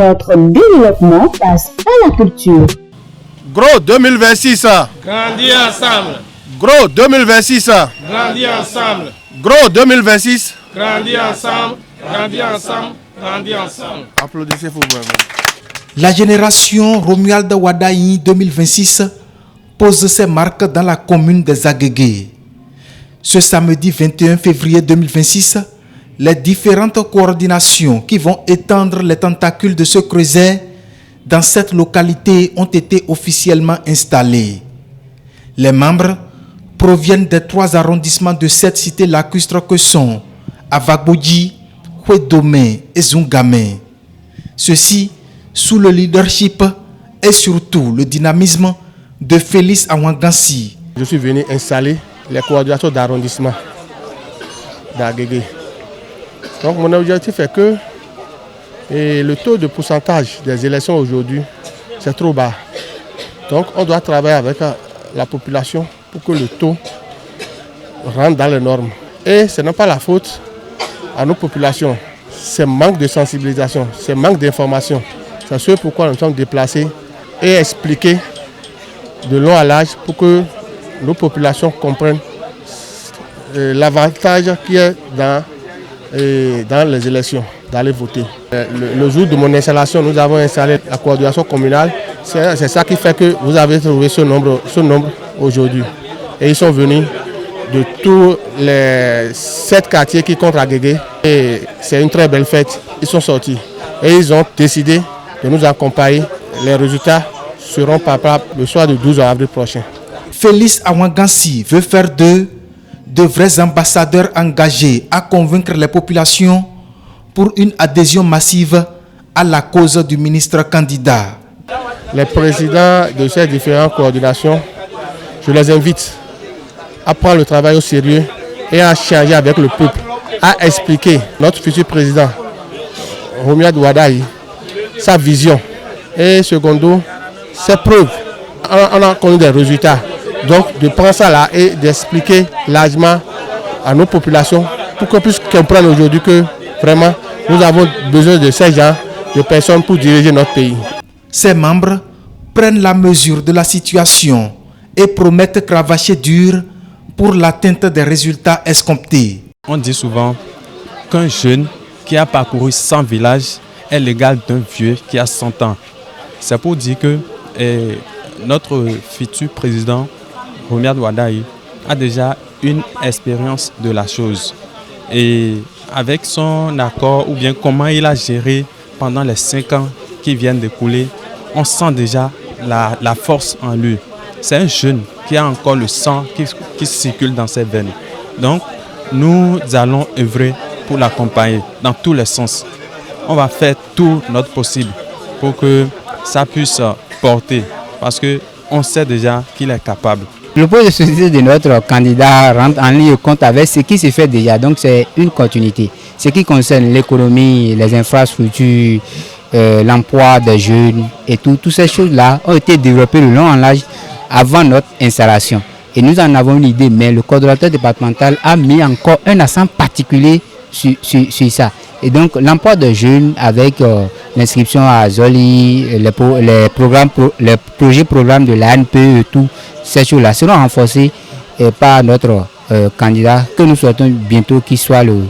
Notre développement passe par la culture. Gros 2026. Grandis ensemble. Gros 2026. Grandis ensemble. Gros 2026. Grandis ensemble. Grandis ensemble. Grandis ensemble. Applaudissez pour moi. La génération Romuald Wadayi 2026 pose ses marques dans la commune des Agégués. Ce samedi 21 février 2026, les différentes coordinations qui vont étendre les tentacules de ce creuset dans cette localité ont été officiellement installées. Les membres proviennent des 3 arrondissements de cette cité lacustre que sont Avagboji, Houedomé et Zungamé. Ceci sous le leadership et surtout le dynamisme de Félix Awangansi. Je suis venu installer les coordinateurs d'arrondissement d'Agégué. Donc mon objectif est que le taux de pourcentage des élections aujourd'hui, c'est trop bas. Donc on doit travailler avec la population pour que le taux rentre dans les normes. Et ce n'est pas la faute à nos populations. C'est manque de sensibilisation, c'est manque d'information. C'est ce pourquoi nous sommes déplacés et expliquer de long à large pour que nos populations comprennent l'avantage qui est dans les élections, d'aller voter. Le jour de mon installation, nous avons installé la coordination communale. C'est ça qui fait que vous avez trouvé ce nombre aujourd'hui. Et ils sont venus de tous les 7 quartiers qui comptent Agégué. Et c'est une très belle fête. Ils sont sortis et ils ont décidé de nous accompagner. Les résultats seront palpables le soir du 12 avril prochain. Félix Awangansi veut faire de vrais ambassadeurs engagés à convaincre les populations pour une adhésion massive à la cause du ministre candidat. Les présidents de ces différentes coordinations, je les invite à prendre le travail au sérieux et à changer avec le peuple, à expliquer notre futur président, Romuald Wadayi, sa vision et secondo, ses preuves. On a connu des résultats. Donc de prendre ça là et d'expliquer largement à nos populations pour qu'on puisse comprendre aujourd'hui que vraiment nous avons besoin de ces gens, de personnes pour diriger notre pays. Ces membres prennent la mesure de la situation et promettent cravacher dur pour l'atteinte des résultats escomptés. On dit souvent qu'un jeune qui a parcouru 100 villages est l'égal d'un vieux qui a 100 ans. C'est pour dire que notre futur président Romuald Wadayi a déjà une expérience de la chose. Et avec son accord ou bien comment il a géré pendant les 5 ans qui viennent d'écouler, on sent déjà la force en lui. C'est un jeune qui a encore le sang qui circule dans ses veines. Donc, nous allons œuvrer pour l'accompagner dans tous les sens. On va faire tout notre possible pour que ça puisse porter parce qu'on sait déjà qu'il est capable. Le projet de société de notre candidat rentre en ligne de compte avec ce qui se fait déjà, donc c'est une continuité. Ce qui concerne l'économie, les infrastructures, l'emploi des jeunes et toutes ces choses-là ont été développées le long en large avant notre installation. Et nous en avons une idée, mais le coordonnateur départemental a mis encore un accent particulier sur ça. Et donc l'emploi des jeunes avec l'inscription à Zoli, les projets programmes de l'ANPE et tout, ces choses-là seront renforcées par notre candidat que nous souhaitons bientôt qu'il soit le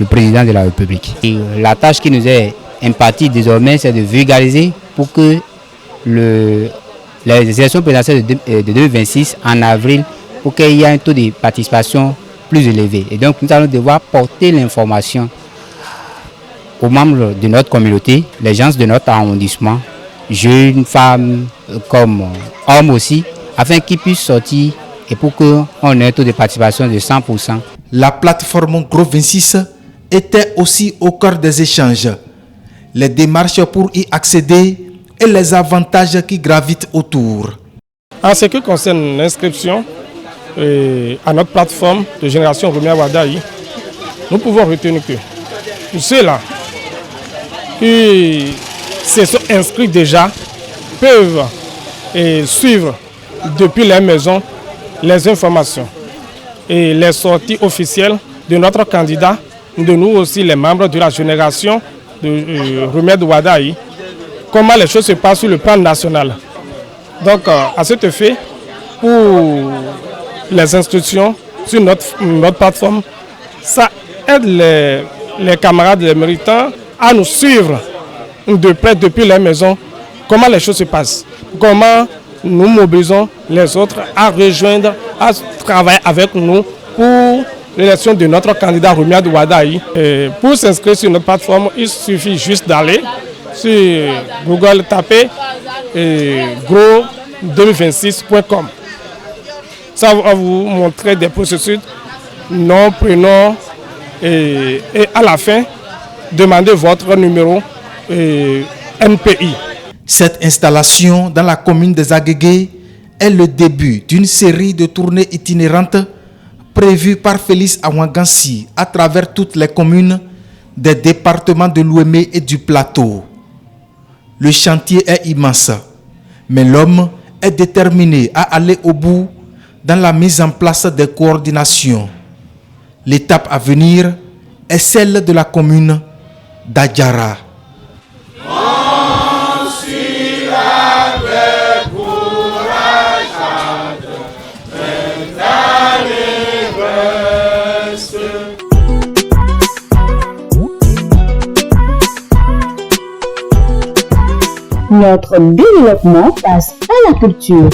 président de la République. Et la tâche qui nous est impartie désormais, c'est de vulgariser pour que les élections présidentielles de 2026 en avril, pour qu'il y ait un taux de participation plus élevé. Et donc nous allons devoir porter l'information aux membres de notre communauté, les gens de notre arrondissement, jeunes, femmes, comme hommes aussi, afin qu'ils puissent sortir et pour qu'on ait un taux de participation de 100%. La plateforme Gros 26 était aussi au cœur des échanges. Les démarches pour y accéder et les avantages qui gravitent autour. En ce qui concerne l'inscription à notre plateforme de génération Romuald Wadayi, nous pouvons retenir que tous ceux-là qui se sont inscrits déjà peuvent suivre depuis leur maison les informations et les sorties officielles de notre candidat, de nous aussi les membres de la génération de Romuald Wadayi, comment les choses se passent sur le plan national. Donc, à cet effet, pour les institutions sur notre plateforme, ça aide les camarades, les militants à nous suivre de près depuis leur maison, comment les choses se passent, comment nous mobilisons les autres à rejoindre, à travailler avec nous pour l'élection de notre candidat Romuald Wadayi. Pour s'inscrire sur notre plateforme, il suffit juste d'aller sur Google, taper gros2026.com. Ça va vous montrer des processus, nom, prénom et à la fin, demandez votre numéro NPI. Cette installation dans la commune des Agégué est le début d'une série de tournées itinérantes prévues par Félix Awangansi à travers toutes les communes des départements de l'Ouémé et du Plateau. Le chantier est immense, mais l'homme est déterminé à aller au bout dans la mise en place des coordinations. L'étape à venir est celle de la commune d'Adjara. Notre développement passe à la culture.